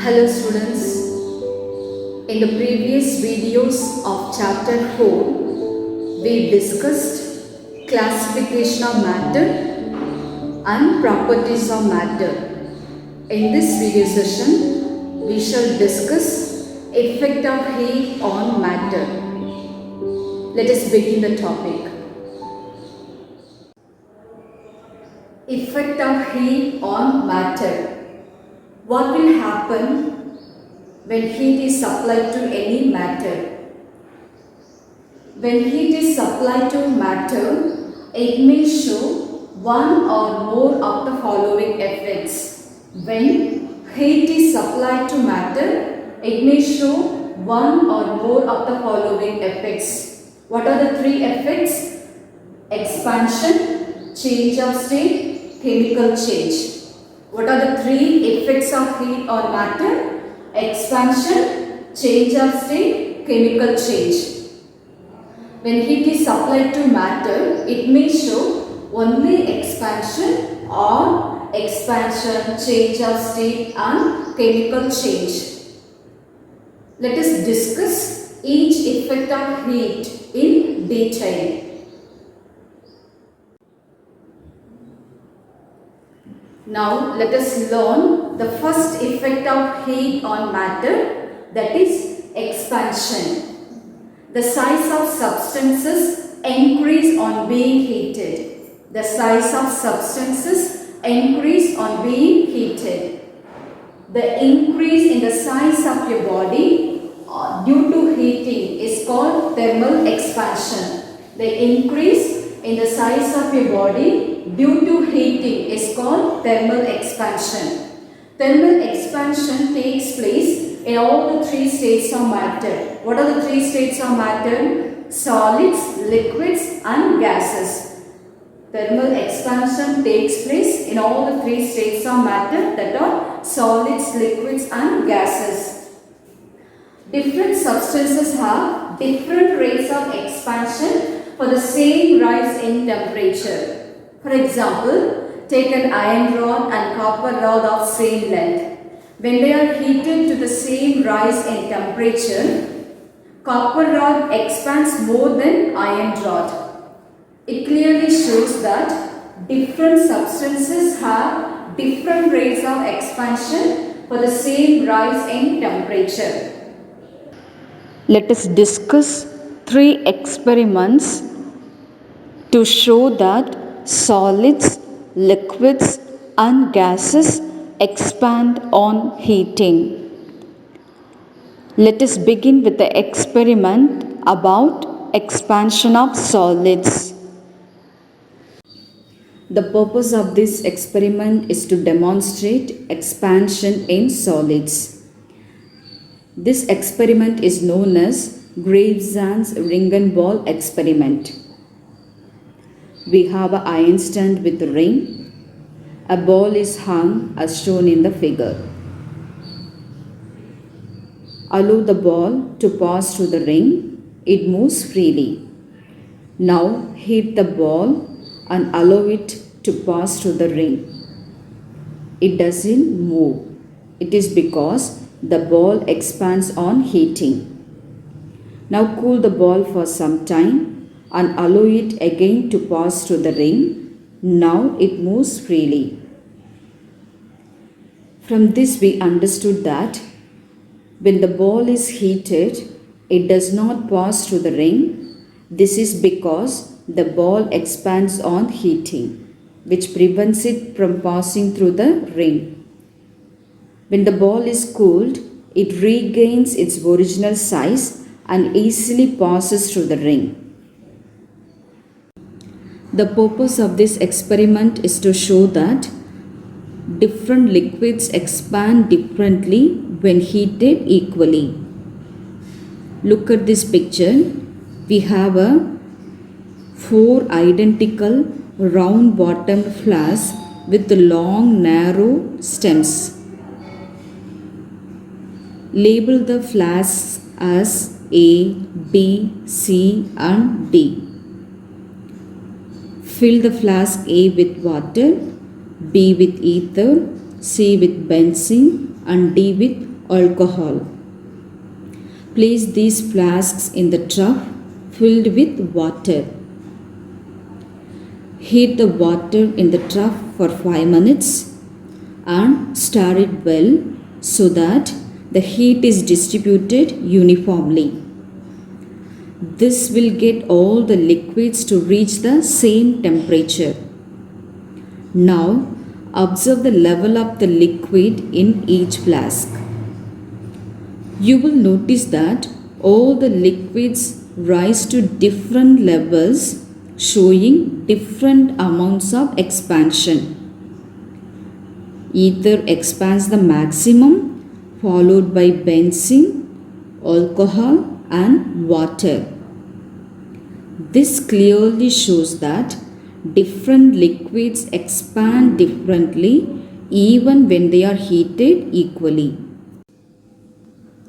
Hello students, in the previous videos of chapter 4, we discussed classification of matter and properties of matter. In this video session, we shall discuss effect of heat on matter. Let us begin the topic. Effect of heat on matter. What will happen when heat is supplied to any matter? When heat is supplied to matter, it may show one or more of the following effects. When heat is supplied to matter, it may show one or more of the following effects. What are the three effects? Expansion, change of state, chemical change. What are the three effects of heat on matter? Expansion, change of state, chemical change. When heat is supplied to matter, it may show only expansion or expansion, change of state and chemical change. Let us discuss each effect of heat in detail. Now let us learn the first effect of heat on matter, that is expansion. The size of substances increase on being heated. The size of substances increase on being heated. The increase in the size of your body due to heating is called thermal expansion. The increase in the size of your body due to heating is called thermal expansion. Thermal expansion takes place in all the three states of matter. What are the three states of matter? Solids, liquids and gases. Thermal expansion takes place in all the three states of matter, that are solids, liquids and gases. Different substances have different rates of expansion for the same rise in temperature. For example, take an iron rod and copper rod of same length. When they are heated to the same rise in temperature, copper rod expands more than iron rod. It clearly shows that different substances have different rates of expansion for the same rise in temperature. Let us discuss three experiments to show that solids, liquids and gases expand on heating. Let us begin with the experiment about expansion of solids. The purpose of this experiment is to demonstrate expansion in solids. This experiment is known as Gravesand's ring and ball experiment. We have an iron stand with a ring. A ball is hung as shown in the figure. Allow the ball to pass through the ring. It moves freely. Now hit the ball and allow it to pass through the ring. It doesn't move. It is because the ball expands on heating. Now cool the ball for some time and allow it again to pass through the ring. Now it moves freely. From this we understood that when the ball is heated, it does not pass through the ring. This is because the ball expands on heating, which prevents it from passing through the ring. When the ball is cooled, it regains its original size and easily passes through the ring. The purpose of this experiment is to show that different liquids expand differently when heated equally. Look at this picture. We have 4 identical round bottomed flasks with long narrow stems. Label the flasks as A, B, C and D. Fill the flask A with water, B with ether, C with benzene and D with alcohol. Place these flasks in the trough filled with water. Heat the water in the trough for 5 minutes and stir it well so that the heat is distributed uniformly. This will get all the liquids to reach the same temperature. Now, observe the level of the liquid in each flask. You will notice that all the liquids rise to different levels, showing different amounts of expansion. Ether expands the maximum, followed by benzene, alcohol, and water. This clearly shows that different liquids expand differently even when they are heated equally.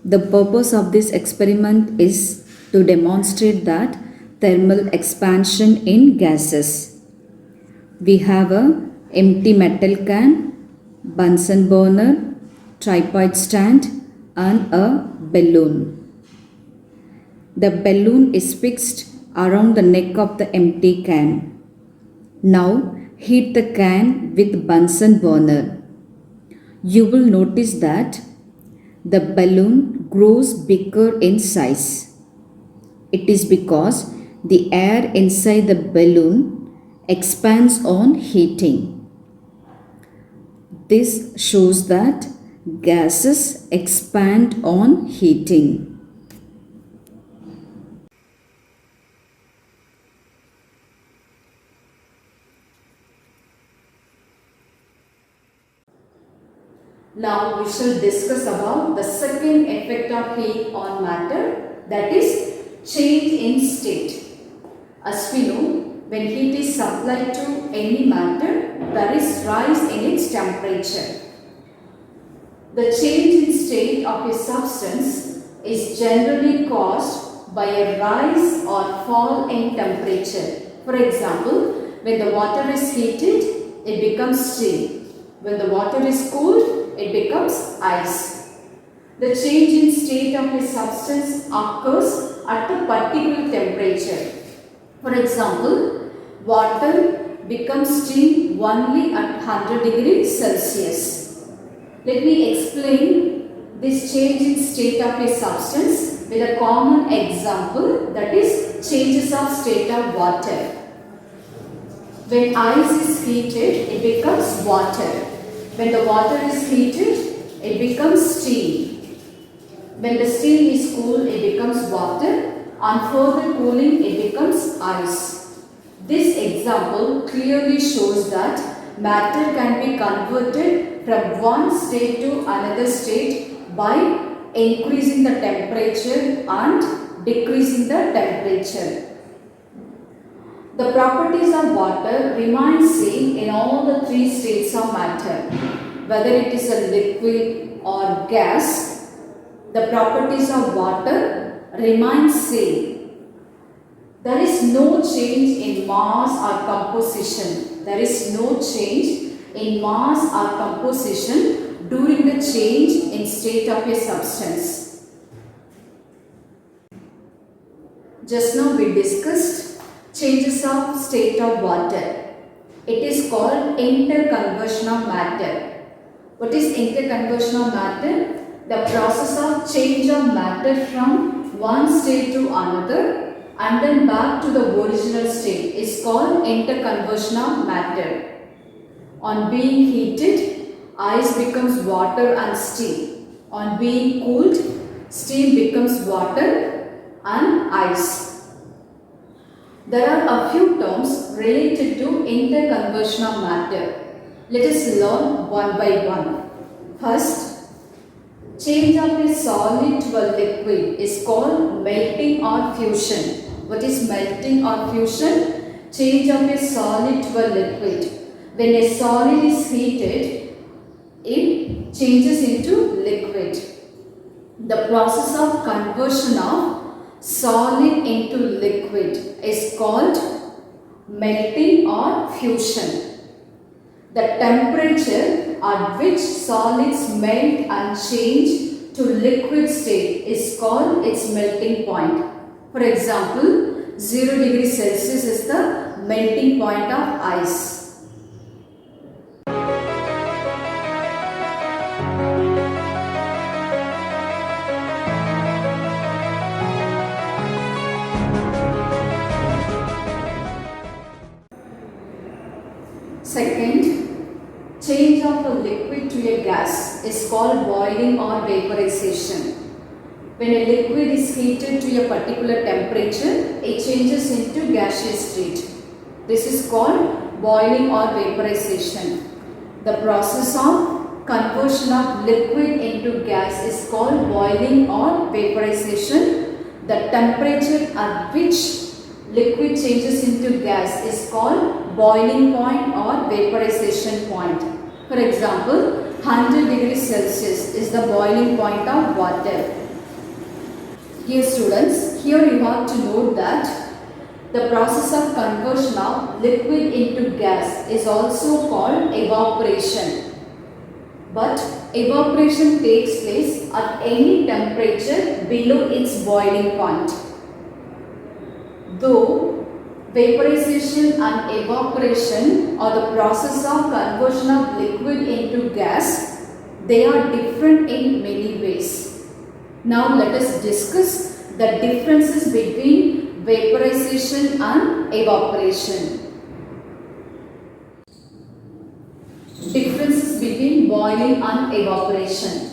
The purpose of this experiment is to demonstrate that thermal expansion in gases. We have a empty metal can, Bunsen burner, tripod stand, and a balloon. The balloon is fixed around the neck of the empty can. Now heat the can with Bunsen burner. You will notice that the balloon grows bigger in size. It is because the air inside the balloon expands on heating. This shows that gases expand on heating. Now we shall discuss about the second effect of heat on matter, that is change in state. As we know, when heat is supplied to any matter, there is rise in its temperature. The change in state of a substance is generally caused by a rise or fall in temperature. For example, when the water is heated, it becomes steam. When the water is cooled, it becomes ice. The change in state of a substance occurs at a particular temperature. For example, water becomes steam only at 100 degrees Celsius. Let me explain this change in state of a substance with a common example, that is changes of state of water. When ice is heated, it becomes water. When the water is heated, it becomes steam. When the steam is cooled, it becomes water. On further cooling, it becomes ice. This example clearly shows that matter can be converted from one state to another state by increasing the temperature and decreasing the temperature. The properties of water remain same in all the three states of matter. Whether it is a liquid or gas, the properties of water remain same. There is no change in mass or composition. There is no change in mass or composition during the change in state of a substance. Just now we discussed changes of state of water. It is called interconversion of matter. What is interconversion of matter? The process of change of matter from one state to another and then back to the original state is called interconversion of matter. On being heated, ice becomes water and steam. On being cooled, steam becomes water and ice. There are a few terms related to interconversion of matter. Let us learn one by one. First, change of a solid to a liquid is called melting or fusion. What is melting or fusion? Change of a solid to a liquid. When a solid is heated, it changes into liquid. The process of conversion of solid into liquid is called melting or fusion. The temperature at which solids melt and change to liquid state is called its melting point. For example, 0 degree Celsius is the melting point of ice. Second, change of a liquid to a gas is called boiling or vaporization. When a liquid is heated to a particular temperature, it changes into gaseous state. This is called boiling or vaporization. The process of conversion of liquid into gas is called boiling or vaporization. The temperature at which liquid changes into gas is called boiling point or vaporization point. For example, 100 degrees Celsius is the boiling point of water. Dear students, here you have to note that the process of conversion of liquid into gas is also called evaporation. But evaporation takes place at any temperature below its boiling point. Though vaporization and evaporation are the process of conversion of liquid into gas, they are different in many ways. Now let us discuss the differences between vaporization and evaporation. Differences between boiling and evaporation.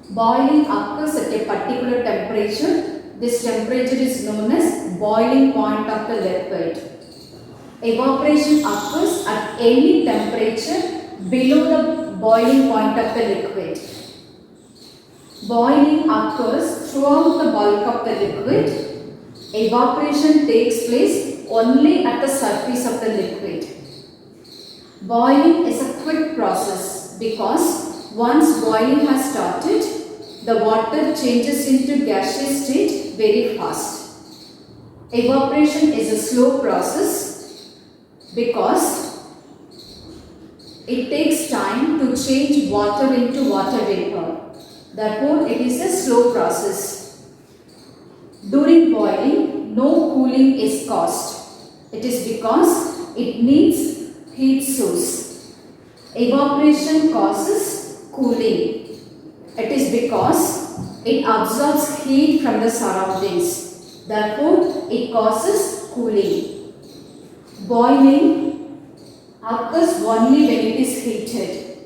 Boiling occurs at a particular temperature. This temperature is known as boiling point of the liquid. Evaporation occurs at any temperature below the boiling point of the liquid. Boiling occurs throughout the bulk of the liquid. Evaporation takes place only at the surface of the liquid. Boiling is a quick process because once boiling has started, the water changes into gaseous state very fast. Evaporation is a slow process because it takes time to change water into water vapor. Therefore, it is a slow process. During boiling, no cooling is caused. It is because it needs heat source. Evaporation causes cooling. It is because it absorbs heat from the surroundings. Therefore, it causes cooling. Boiling occurs only when it is heated.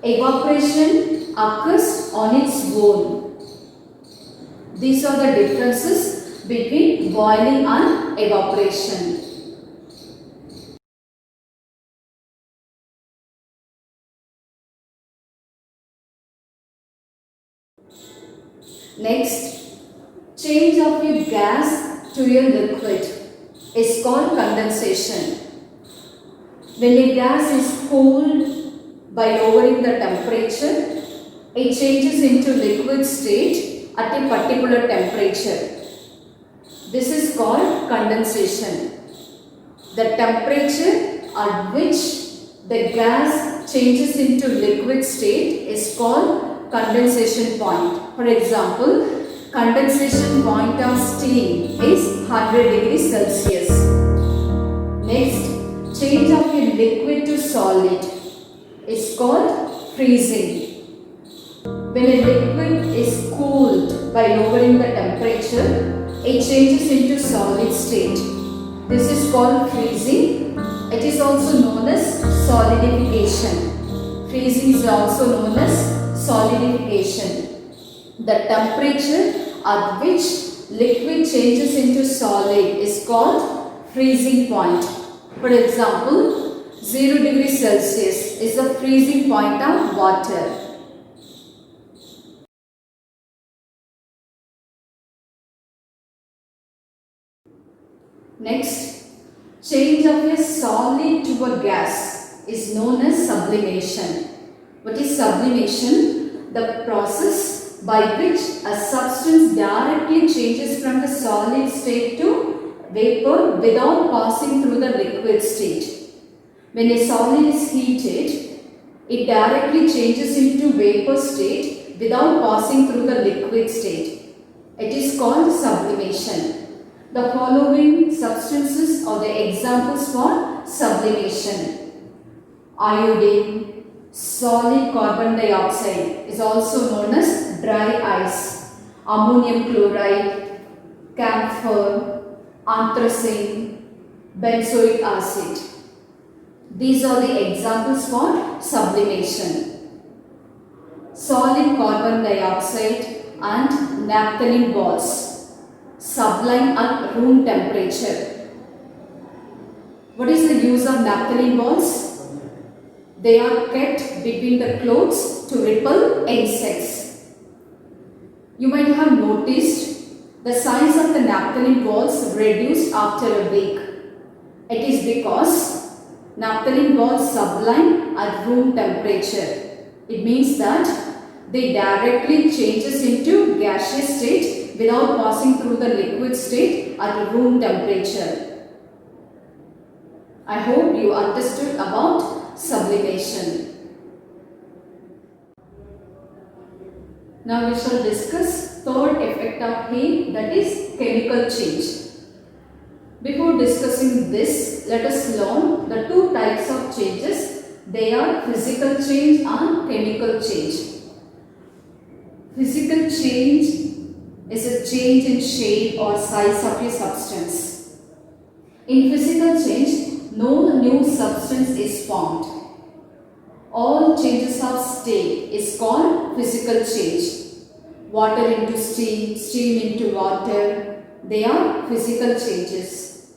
Evaporation occurs on its own. These are the differences between boiling and evaporation. Next, change of a gas to a liquid is called condensation. When a gas is cooled by lowering the temperature, it changes into liquid state at a particular temperature. This is called condensation. The temperature at which the gas changes into liquid state is called condensation point. For example, condensation point of steam is 100 degrees Celsius. Next, change of a liquid to solid is called freezing. When a liquid is cooled by lowering the temperature, it changes into solid state. This is called freezing. It is also known as solidification. Freezing is also known as solidification. The temperature at which liquid changes into solid is called freezing point. For example, 0 degrees Celsius is the freezing point of water. Next, change of a solid to a gas is known as sublimation. What is sublimation? The process by which a substance directly changes from the solid state to vapor without passing through the liquid state. When a solid is heated, it directly changes into vapor state without passing through the liquid state. It is called sublimation. The following substances are the examples for sublimation. Iodine, solid carbon dioxide is also known as dry ice, ammonium chloride, camphor, anthracene, benzoic acid. These are the examples for sublimation. Solid carbon dioxide and naphthalene balls sublime at room temperature. What is the use of naphthalene balls? They are kept between the clothes to repel insects. You might have noticed the size of the naphthalene balls reduced after a week. It is because naphthalene balls sublime at room temperature. It means that they directly changes into gaseous state without passing through the liquid state at room temperature. I hope you understood about sublimation. Now we shall discuss third effect of heat, that is chemical change. Before discussing this, let us learn the two types of changes. They are physical change and chemical change. Physical change is a change in shape or size of a substance. In physical change, no new substance is formed. All changes of state is called physical change. Water into steam, steam into water, they are physical changes.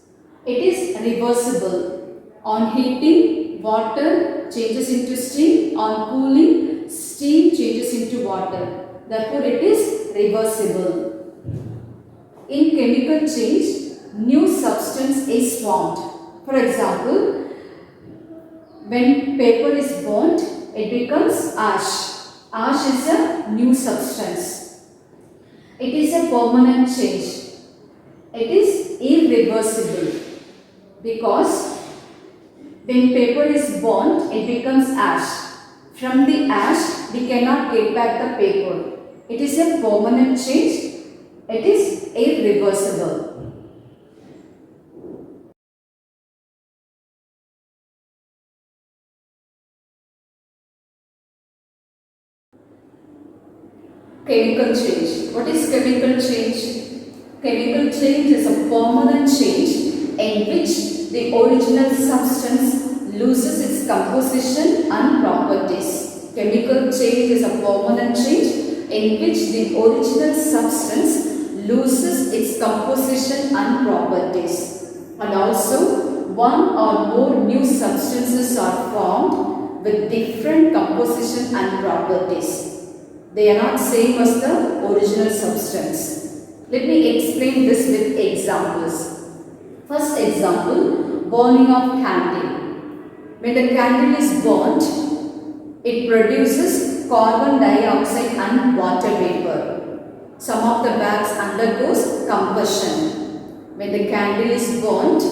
It is reversible. On heating, water changes into steam. On cooling, steam changes into water. Therefore, it is reversible. In chemical change, new substance is formed. For example, when paper is burnt, it becomes ash. Ash is a new substance. It is a permanent change. It is irreversible. Because when paper is burnt, it becomes ash. From the ash, we cannot get back the paper. It is a permanent change. It is irreversible. Chemical change. What is chemical change? Chemical change is a permanent change in which the original substance loses its composition and properties. Chemical change is a permanent change in which the original substance loses its composition and properties. And also, one or more new substances are formed with different composition and properties. They are not same as the original substance. Let me explain this with examples. First example, burning of candle. When the candle is burnt, it produces carbon dioxide and water vapor. Some of the wax undergoes combustion. When the candle is burnt,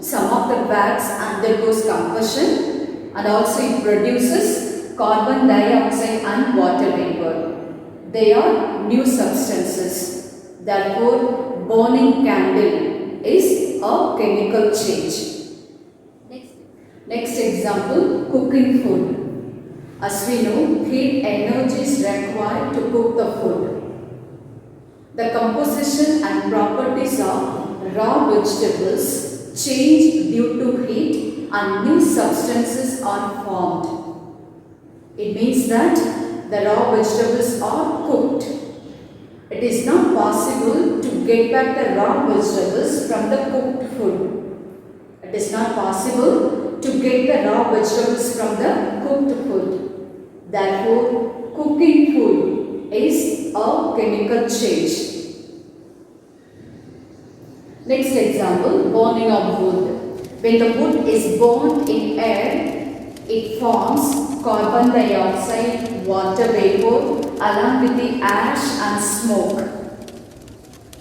some of the wax undergoes combustion and also it produces carbon dioxide and water vapor. They are new substances. Therefore, burning candle is a chemical change. Next example, cooking food. As we know, heat energy is required to cook the food. The composition and properties of raw vegetables change due to heat and new substances are formed. It means that the raw vegetables are cooked. It is not possible to get back the raw vegetables from the cooked food. It is not possible to get the raw vegetables from the cooked food. Therefore, cooking food is a chemical change. Next example, burning of wood. When the wood is burned in air, it forms carbon dioxide, water vapor along with the ash and smoke.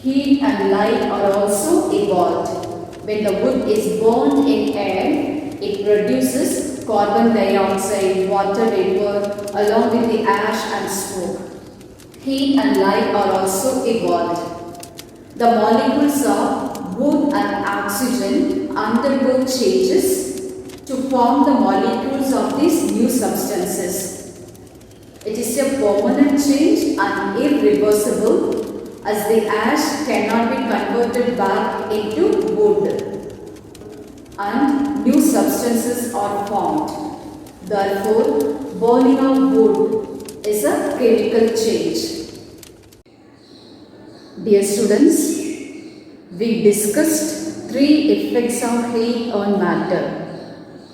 Heat and light are also evolved. When the wood is burned in air, it produces carbon dioxide, water vapor along with the ash and smoke. heat and light are also evolved. The molecules of wood and oxygen undergo changes to form the molecules of these new substances. It is a permanent change and irreversible, as the ash cannot be converted back into wood and new substances are formed. Therefore, burning of wood is a chemical change. Dear students, we discussed three effects of heat on matter.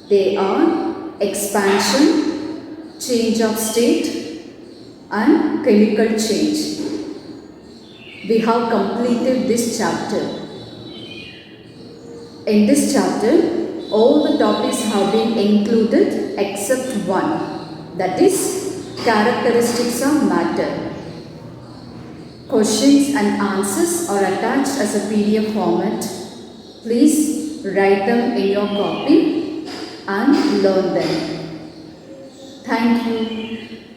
They are expansion, change of state, and chemical change. We have completed this chapter. In this chapter, all the topics have been included except one, that is characteristics of matter. Questions and answers are attached as a PDF format. Please write them in your copy and learn them. Thank you.